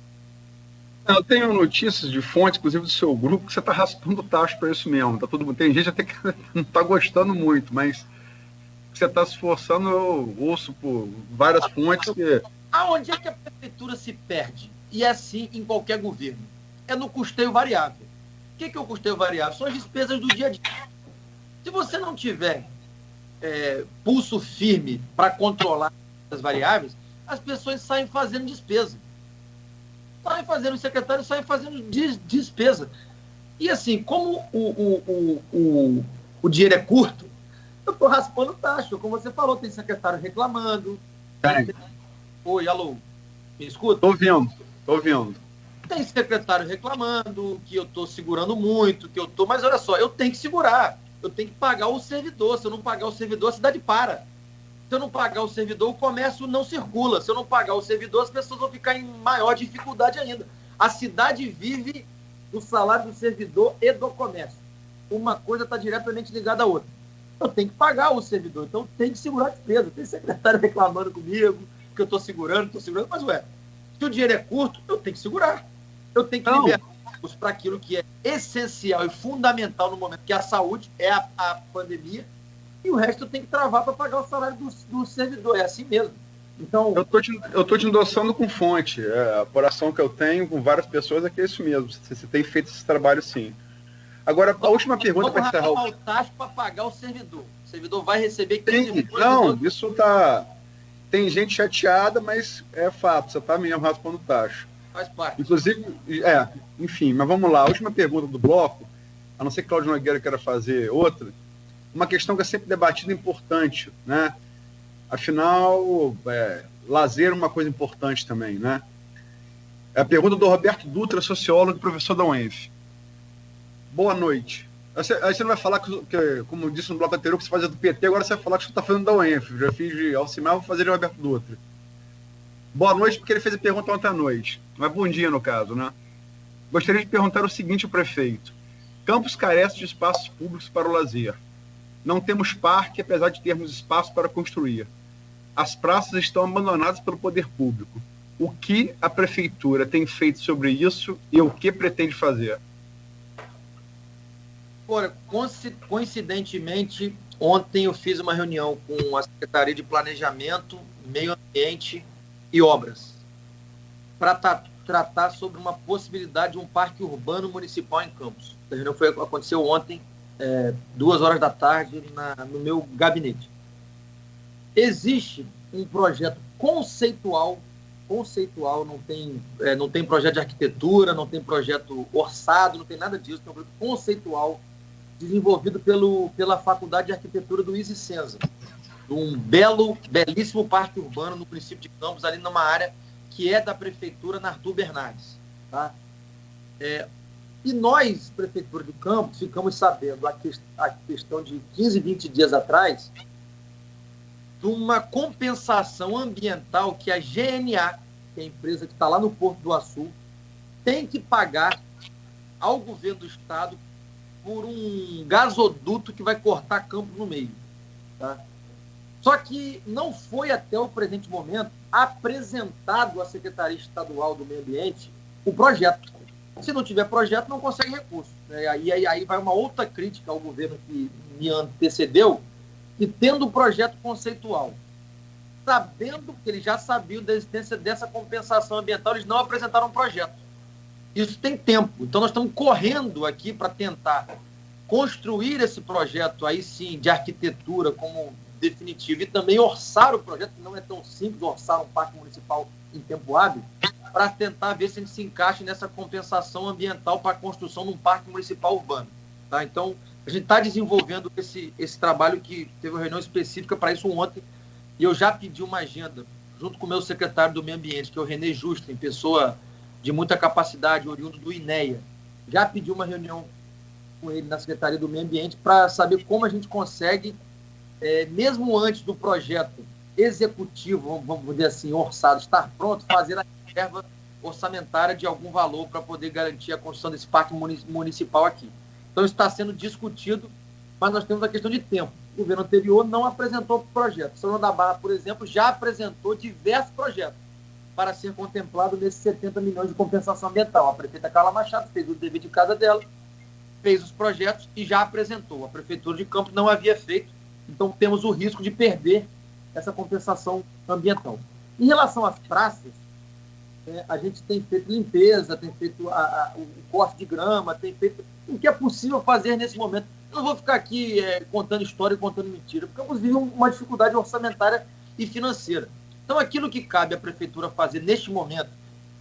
Eu tenho notícias de fontes, inclusive do seu grupo, que você está raspando o tacho para isso mesmo. Tem gente até que não está gostando muito, mas você está se esforçando, eu ouço por várias fontes que... Aonde é que a prefeitura se perde? E é assim em qualquer governo. É no custeio variável. O que é o custeio variável? São as despesas do dia a dia. Se você não tiver pulso firme para controlar as variáveis, as pessoas saem fazendo despesa. Os secretários saem fazendo despesa. E assim, como o dinheiro é curto, eu estou raspando taxa. Como você falou, tem secretário reclamando. Oi, alô, me escuta? Tô ouvindo. Tem secretário reclamando que eu estou segurando muito, mas olha só, eu tenho que segurar, eu tenho que pagar o servidor. Se eu não pagar o servidor, a cidade para. Se eu não pagar o servidor, o comércio não circula. Se eu não pagar o servidor, as pessoas vão ficar em maior dificuldade ainda. A cidade vive do salário do servidor e do comércio. Uma coisa está diretamente ligada à outra. Eu tenho que pagar o servidor, então eu tenho que segurar a despesa. Tem secretário reclamando comigo, que eu estou segurando, mas se o dinheiro é curto, eu tenho que segurar. Eu tenho que liberar para aquilo que é essencial e fundamental no momento, que é a saúde, é a pandemia, e o resto eu tenho que travar para pagar o salário do servidor. É assim mesmo. Então, eu tô te endossando com fonte. A apuração que eu tenho com várias pessoas é que é isso mesmo. Você tem feito esse trabalho, sim. Agora, a última pergunta para encerrar. Vamos rapar o taxa para pagar o servidor. O servidor vai receber 15 Não, isso tá... Tem gente chateada, mas é fato. Você tá mesmo raspando taxa. Faz parte. Inclusive, enfim, mas vamos lá. A última pergunta do bloco, a não ser que Cláudio Nogueira queira fazer outra, uma questão que é sempre debatida, importante, né? Afinal, lazer é uma coisa importante também, né? É a pergunta do Roberto Dutra, sociólogo e professor da UENF. Boa noite. Aí você não vai falar que, como disse no bloco anterior, que você fazia do PT, agora você vai falar que você está fazendo da UENF. Já fiz de Alcimar, vou fazer de Roberto Dutra. Boa noite, porque ele fez a pergunta ontem à noite. Mas bom dia, no caso, né? Gostaria de perguntar o seguinte ao prefeito. Campos carece de espaços públicos para o lazer. Não temos parque, apesar de termos espaço para construir. As praças estão abandonadas pelo poder público. O que a prefeitura tem feito sobre isso e o que pretende fazer? Ora, coincidentemente, ontem eu fiz uma reunião com a Secretaria de Planejamento, Meio Ambiente e Obras para tratar sobre uma possibilidade de um parque urbano municipal em Campos. A reunião aconteceu ontem, 14h da tarde, no meu gabinete. Existe um projeto conceitual, não tem projeto de arquitetura, não tem projeto orçado, não tem nada disso, tem um projeto conceitual desenvolvido pela Faculdade de Arquitetura do ISICENSA, um belíssimo parque urbano no município de Campos, ali numa área que é da prefeitura, na Arthur Bernardes. Tá? E nós, prefeitura de Campos, ficamos sabendo a questão de 15, 20 dias atrás, de uma compensação ambiental que a GNA, que é a empresa que está lá no Porto do Açu, tem que pagar ao governo do estado por um gasoduto que vai cortar Campos no meio. Tá? Só que não foi até o presente momento apresentado à Secretaria Estadual do Meio Ambiente o projeto. Se não tiver projeto, não consegue recurso. Aí vai uma outra crítica ao governo que me antecedeu, que tendo o projeto conceitual, sabendo que eles já sabiam da existência dessa compensação ambiental, eles não apresentaram um projeto. Isso tem tempo. Então nós estamos correndo aqui para tentar construir esse projeto aí sim de arquitetura como definitivo e também orçar o projeto, que não é tão simples orçar um parque municipal em tempo hábil, para tentar ver se a gente se encaixa nessa compensação ambiental para a construção de um parque municipal urbano. Tá? Então, a gente está desenvolvendo esse trabalho, que teve uma reunião específica para isso ontem, e eu já pedi uma agenda, junto com o meu secretário do Meio Ambiente, que é o René Justin, pessoa de muita capacidade, oriundo do INEA. Já pedi uma reunião com ele na Secretaria do Meio Ambiente para saber como a gente consegue, mesmo antes do projeto executivo, vamos dizer assim, orçado, estar pronto, fazer a reserva orçamentária de algum valor para poder garantir a construção desse parque municipal aqui. Então, isso está sendo discutido, mas nós temos a questão de tempo. O governo anterior não apresentou projeto. São João da Barra, por exemplo, já apresentou diversos projetos para ser contemplado nesses 70 milhões de compensação ambiental. A prefeita Carla Machado fez o dever de casa dela, fez os projetos e já apresentou. A Prefeitura de Campos não havia feito, então temos o risco de perder essa compensação ambiental. Em relação às praças, a gente tem feito limpeza, tem feito o corte de grama, tem feito o que é possível fazer nesse momento. Eu não vou ficar aqui contando história e contando mentira, porque vivemos uma dificuldade orçamentária e financeira. Então, aquilo que cabe à Prefeitura fazer neste momento,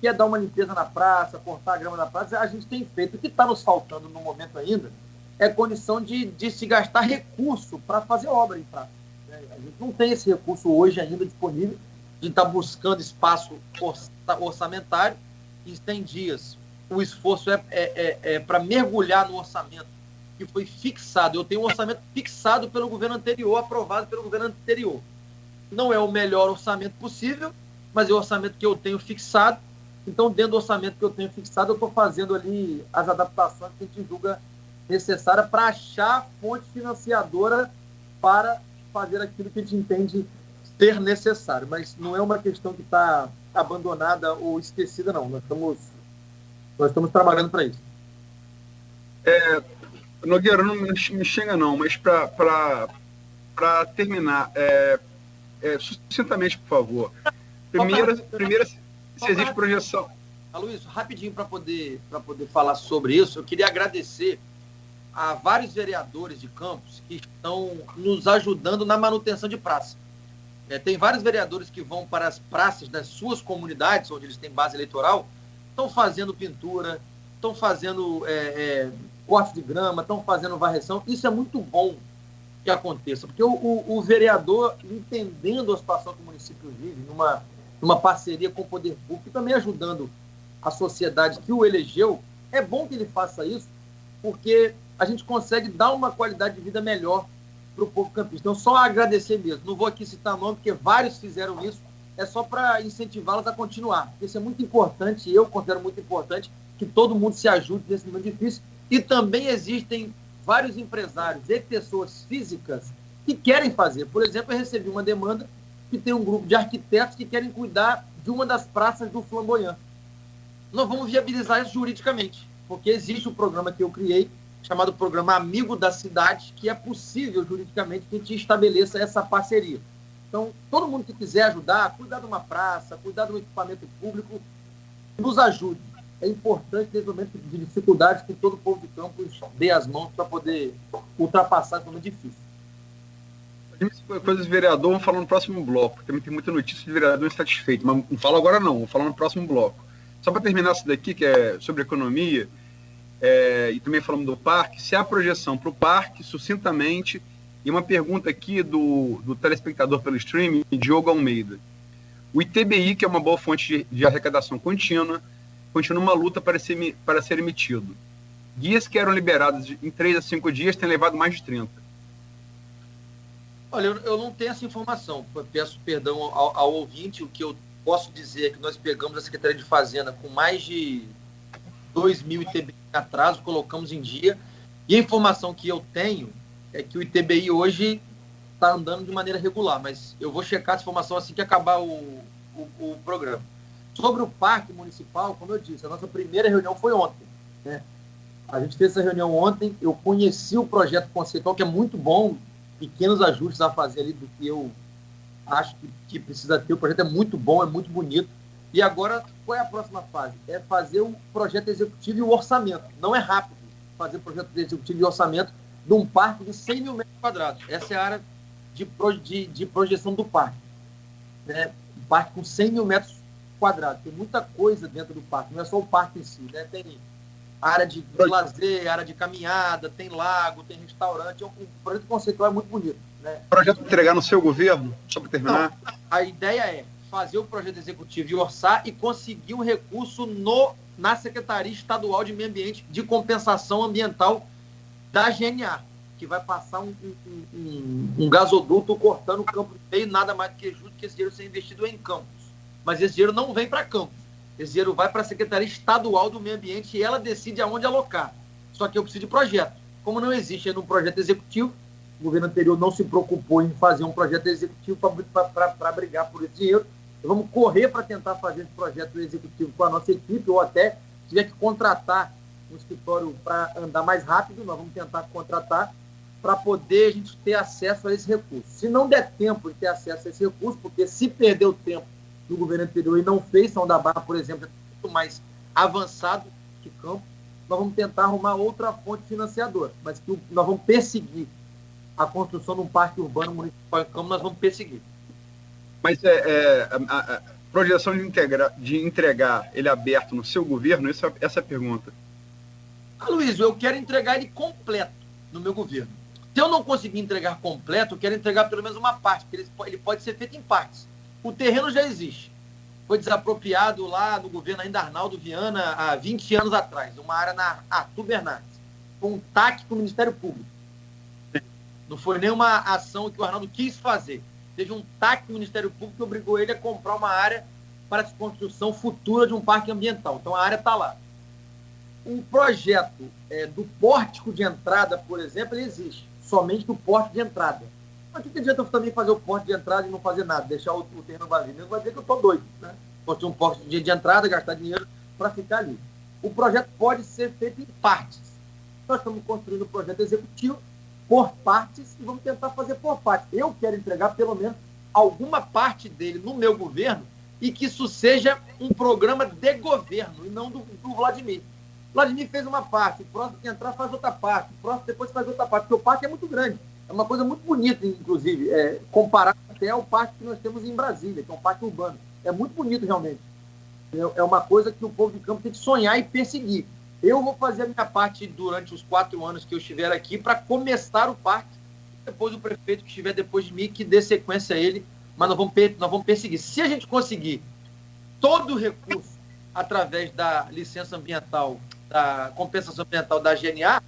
que é dar uma limpeza na praça, cortar a grama na praça, a gente tem feito. O que está nos faltando no momento ainda é condição de se gastar recurso para fazer obra em praça. A gente não tem esse recurso hoje ainda disponível, de estar buscando espaço orçamentário, e tem dias. O esforço é para mergulhar no orçamento que foi fixado. Eu tenho um orçamento fixado pelo governo anterior, aprovado pelo governo anterior. Não é o melhor orçamento possível, mas é o orçamento que eu tenho fixado. Então, dentro do orçamento que eu tenho fixado, eu estou fazendo ali as adaptações que a gente julga necessária para achar fonte financiadora para fazer aquilo que a gente entende ser necessário. Mas não é uma questão que está abandonada ou esquecida, não. Nós estamos trabalhando para isso. Nogueira, não me xinga não, mas para terminar, sucintamente, por favor. Primeira, se existe projeção. Aloysio, rapidinho para poder falar sobre isso, eu queria agradecer a vários vereadores de Campos que estão nos ajudando na manutenção de praça. Tem vários vereadores que vão para as praças das suas comunidades, onde eles têm base eleitoral, estão fazendo pintura, estão fazendo corte de grama, estão fazendo varreção. Isso é muito bom que aconteça, porque o vereador, entendendo a situação que o município vive, numa parceria com o poder público, e também ajudando a sociedade que o elegeu, é bom que ele faça isso, porque a gente consegue dar uma qualidade de vida melhor para o povo campista. Então, só agradecer mesmo. Não vou aqui citar nome, porque vários fizeram isso, é só para incentivá-los a continuar. Isso é muito importante, eu considero muito importante que todo mundo se ajude nesse momento difícil. E também existem vários empresários e pessoas físicas que querem fazer. Por exemplo, eu recebi uma demanda que tem um grupo de arquitetos que querem cuidar de uma das praças do Flamboyant. Nós vamos viabilizar isso juridicamente, porque existe um programa que eu criei, chamado Programa Amigo da Cidade, que é possível juridicamente que a gente estabeleça essa parceria. Então, todo mundo que quiser ajudar, cuidar de uma praça, cuidar de um equipamento público, nos ajude. É importante, nesse momento de dificuldade, que todo o povo de Campos dê as mãos para poder ultrapassar esse momento difícil. Coisas de vereador, vamos falar no próximo bloco. Também tem muita notícia de vereador insatisfeito, mas não falo agora não, vou falar no próximo bloco. Só para terminar isso daqui, que é sobre economia, e também falamos do parque, se há projeção para o parque, sucintamente, e uma pergunta aqui do telespectador pelo streaming, Diogo Almeida. O ITBI, que é uma boa fonte de arrecadação contínua, continua uma luta para ser emitido. Guias que eram liberados em 3 a 5 dias têm levado mais de 30. Olha, eu não tenho essa informação. Peço perdão ao ouvinte. O que eu posso dizer é que nós pegamos a Secretaria de Fazenda com mais de 2.000 ITBI em atraso, colocamos em dia. E a informação que eu tenho é que o ITBI hoje está andando de maneira regular, mas eu vou checar essa informação assim que acabar o programa. Sobre o parque municipal, como eu disse, a nossa primeira reunião foi ontem, né? A gente fez essa reunião ontem, eu conheci o projeto conceitual, que é muito bom, pequenos ajustes a fazer ali do que eu acho que precisa ter. O projeto é muito bom, é muito bonito. E agora, qual é a próxima fase? É fazer o projeto executivo e o orçamento. Não é rápido fazer o projeto executivo e orçamento de um parque de 100 mil metros quadrados. Essa é a área de projeção do parque, né? Um parque com 100 mil metros quadrados. Tem muita coisa dentro do parque, não é só o parque em si, né? Tem área de lazer, área de caminhada, tem lago, tem restaurante. O projeto conceitual é muito bonito, né? Projeto entregar no seu governo, só para terminar? Não, a ideia é fazer o projeto executivo e orçar e conseguir um recurso na Secretaria Estadual de Meio Ambiente de Compensação Ambiental da GNA, que vai passar um gasoduto cortando o campo de meio, nada mais do que justo que esse dinheiro seja investido em campos. Mas esse dinheiro não vem para campos. Esse dinheiro vai para a Secretaria Estadual do Meio Ambiente e ela decide aonde alocar. Só que eu preciso de projeto. Como não existe ainda um projeto executivo, o governo anterior não se preocupou em fazer um projeto executivo para brigar por esse dinheiro. Então, vamos correr para tentar fazer esse projeto executivo com a nossa equipe, ou até tiver que contratar um escritório para andar mais rápido, nós vamos tentar contratar para poder a gente ter acesso a esse recurso. Se não der tempo de ter acesso a esse recurso, porque se perdeu tempo no governo anterior e não fez, São da Barra, por exemplo, é muito mais avançado que Campos, nós vamos tentar arrumar outra fonte financiadora, mas que nós vamos perseguir a construção de um parque urbano municipal em Campos, nós vamos perseguir. Mas a projeção de entregar ele aberto no seu governo, essa é a pergunta. Luiz, eu quero entregar ele completo no meu governo. Se eu não conseguir entregar completo, eu quero entregar pelo menos uma parte, porque ele pode ser feito em partes. O terreno já existe. Foi desapropriado lá no governo ainda Arnaldo Viana há 20 anos atrás, uma área na Arthur Bernardes. Foi um TAC com o Ministério Público. Não foi nenhuma ação que o Arnaldo quis fazer. Teve um TAC com o Ministério Público que obrigou ele a comprar uma área para a construção futura de um parque ambiental. Então a área está lá. Um projeto do pórtico de entrada, por exemplo, ele existe. Somente do pórtico de entrada. Mas o que adianta eu também fazer o pórtico de entrada e não fazer nada, deixar o terreno vazio? Mesmo vai dizer que eu estou doido, né? Construir um pórtico de entrada, gastar dinheiro para ficar ali. O projeto pode ser feito em partes. Nós estamos construindo o projeto executivo por partes e vamos tentar fazer por partes. Eu quero entregar pelo menos alguma parte dele no meu governo e que isso seja um programa de governo e não do Vladimir. Vladimir fez uma parte, o próximo que entrar faz outra parte, o próximo depois faz outra parte, porque o parque é muito grande. É uma coisa muito bonita, inclusive, comparado até ao parque que nós temos em Brasília, que é um parque urbano. É muito bonito, realmente. É uma coisa que o povo de Campos tem que sonhar e perseguir. Eu vou fazer a minha parte durante os 4 anos que eu estiver aqui para começar o parque. Depois o prefeito que estiver depois de mim, que dê sequência a ele, mas nós vamos perseguir. Se a gente conseguir todo o recurso através da licença ambiental, da compensação ambiental da GNA,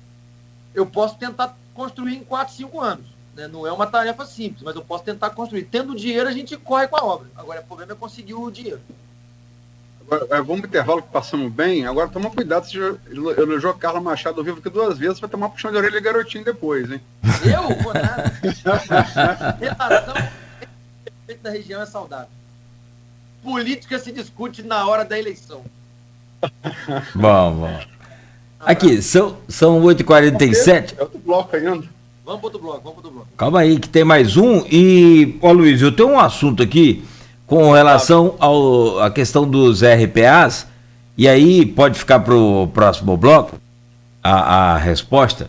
eu posso tentar construir em 4, 5 anos. Né? Não é uma tarefa simples, mas eu posso tentar construir. Tendo dinheiro, a gente corre com a obra. Agora, o problema é conseguir o dinheiro. Agora, vamos pro intervalo que passamos bem. Agora, toma cuidado, se elogiou Carla Machado ao vivo aqui 2 vezes, vai tomar puxão de orelha garotinho depois, hein? Eu? Vou nada. Relação da região é saudável. Política se discute na hora da eleição. Bom. Aqui, são 8h47. É outro bloco ainda. Vamos para outro bloco. Calma aí, que tem mais um. E, Luiz, eu tenho um assunto aqui com relação à questão dos RPAs, e aí pode ficar para o próximo bloco a resposta.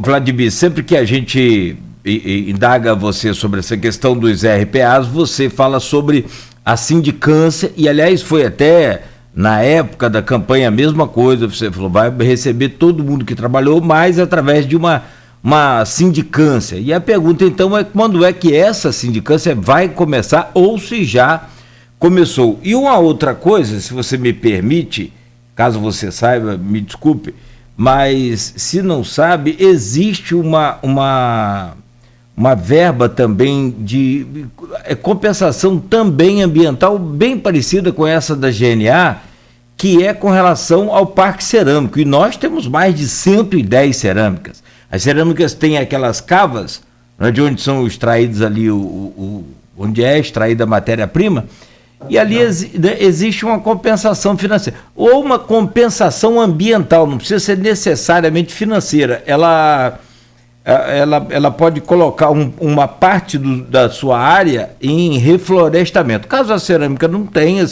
Vladimir, sempre que a gente indaga você sobre essa questão dos RPAs, você fala sobre a sindicância, e aliás foi até na época da campanha a mesma coisa, você falou, vai receber todo mundo que trabalhou, mas através de uma sindicância. E a pergunta então é quando é que essa sindicância vai começar ou se já começou. E uma outra coisa, se você me permite, caso você saiba, me desculpe, mas se não sabe, existe uma verba também de compensação também ambiental, bem parecida com essa da GNA, que é com relação ao Parque Cerâmico. E nós temos mais de 110 cerâmicas. As cerâmicas têm aquelas cavas, né, de onde são extraídos ali, onde é extraída a matéria-prima, e ali existe uma compensação financeira. Ou uma compensação ambiental, não precisa ser necessariamente financeira. Ela pode colocar uma parte da sua área em reflorestamento. Caso a cerâmica não tenha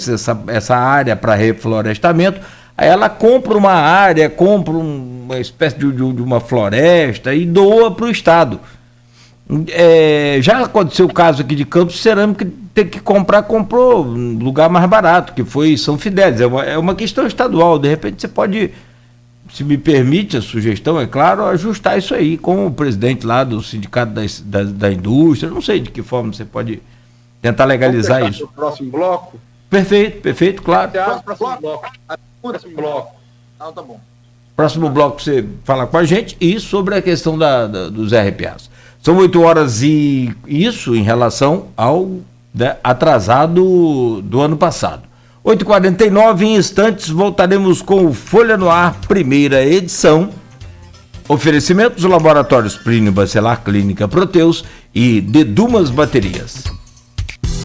essa área para reflorestamento, aí ela compra uma área, compra uma espécie de uma floresta e doa para o Estado. Já aconteceu o caso aqui de Campos, cerâmica tem que comprou um lugar mais barato, que foi São Fidélis. É uma questão estadual, de repente você pode, se me permite a sugestão, é claro, ajustar isso aí com o presidente lá do Sindicato da Indústria, não sei de que forma você pode tentar legalizar isso. No próximo bloco? Perfeito, claro. Próximo bloco. Não, tá bom. Próximo bloco você fala com a gente e sobre a questão dos RPAs. São 8 horas e isso em relação ao atrasado do ano passado. 8h49, em instantes voltaremos com o Folha no Ar, primeira edição. Oferecimentos: laboratórios Plínio Bacelar, Clínica Proteus e Dedumas Baterias.